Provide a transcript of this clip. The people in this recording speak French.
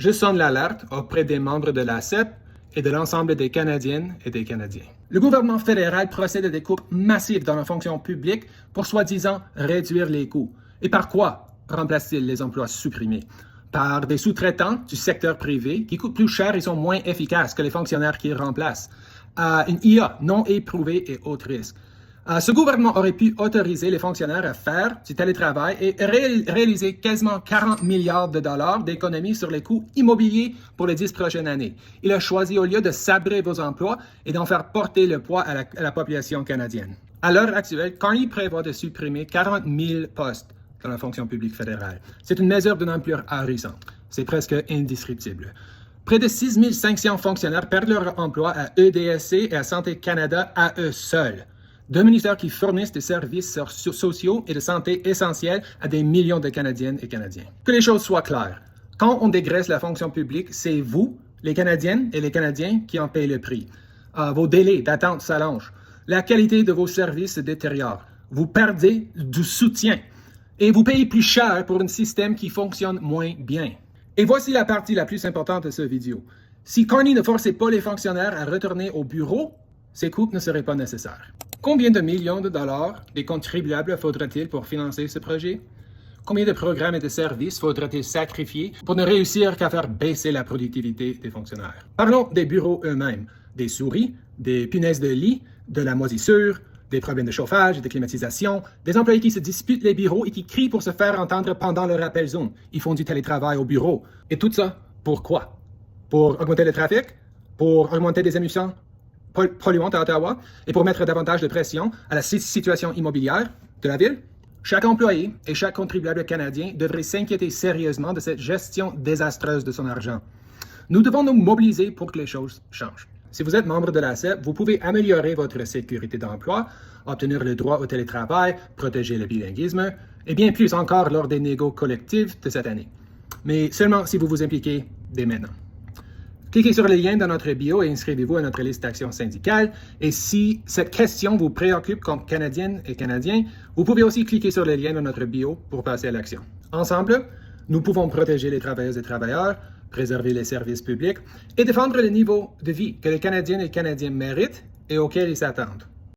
Je sonne l'alerte auprès des membres de l'ACEP et de l'ensemble des Canadiennes et des Canadiens. Le gouvernement fédéral procède à des coupes massives dans la fonction publique pour soi-disant réduire les coûts. Et par quoi remplace-t-il les emplois supprimés? Par des sous-traitants du secteur privé qui coûtent plus cher et sont moins efficaces que les fonctionnaires qu'ils remplacent. Une IA non éprouvée et haut risque. Ce gouvernement aurait pu autoriser les fonctionnaires à faire du télétravail et réaliser quasiment 40 milliards de dollars d'économies sur les coûts immobiliers pour les 10 prochaines années. Il a choisi, au lieu de sabrer vos emplois et d'en faire porter le poids à la population canadienne. À l'heure actuelle, Carney prévoit de supprimer 40 000 postes dans la fonction publique fédérale. C'est une mesure d'une ampleur ahurissante. C'est presque indescriptible. Près de 6 500 fonctionnaires perdent leur emploi à EDSC et à Santé Canada à eux seuls. Deux ministères qui fournissent des services sociaux et de santé essentiels à des millions de Canadiennes et Canadiens. Que les choses soient claires. Quand on dégraisse la fonction publique, c'est vous, les Canadiennes et les Canadiens, qui en payent le prix. Vos délais d'attente s'allongent. La qualité de vos services se détériore. Vous perdez du soutien. Et vous payez plus cher pour un système qui fonctionne moins bien. Et voici la partie la plus importante de cette vidéo. Si Carney ne forçait pas les fonctionnaires à retourner au bureau, ces coupes ne seraient pas nécessaires. Combien de millions de dollars des contribuables faudrait-il pour financer ce projet? Combien de programmes et de services faudrait-il sacrifier pour ne réussir qu'à faire baisser la productivité des fonctionnaires? Parlons des bureaux eux-mêmes, des souris, des punaises de lit, de la moisissure, des problèmes de chauffage et de climatisation, des employés qui se disputent les bureaux et qui crient pour se faire entendre pendant leur appel Zoom. Ils font du télétravail au bureau. Et tout ça, pourquoi? Pour augmenter le trafic? Pour augmenter les émissions polluantes à Ottawa? Et pour mettre davantage de pression à la situation immobilière de la ville? Chaque employé et chaque contribuable canadien devrait s'inquiéter sérieusement de cette gestion désastreuse de son argent. Nous devons nous mobiliser pour que les choses changent. Si vous êtes membre de l'ACEP, vous pouvez améliorer votre sécurité d'emploi, obtenir le droit au télétravail, protéger le bilinguisme, et bien plus encore lors des négos collectifs de cette année. Mais seulement si vous vous impliquez dès maintenant. Cliquez sur le lien dans notre bio et inscrivez-vous à notre liste d'actions syndicales. Et si cette question vous préoccupe comme Canadiennes et Canadiens, vous pouvez aussi cliquer sur le lien dans notre bio pour passer à l'action. Ensemble, nous pouvons protéger les travailleuses et travailleurs, préserver les services publics et défendre le niveau de vie que les Canadiennes et Canadiens méritent et auquel ils s'attendent.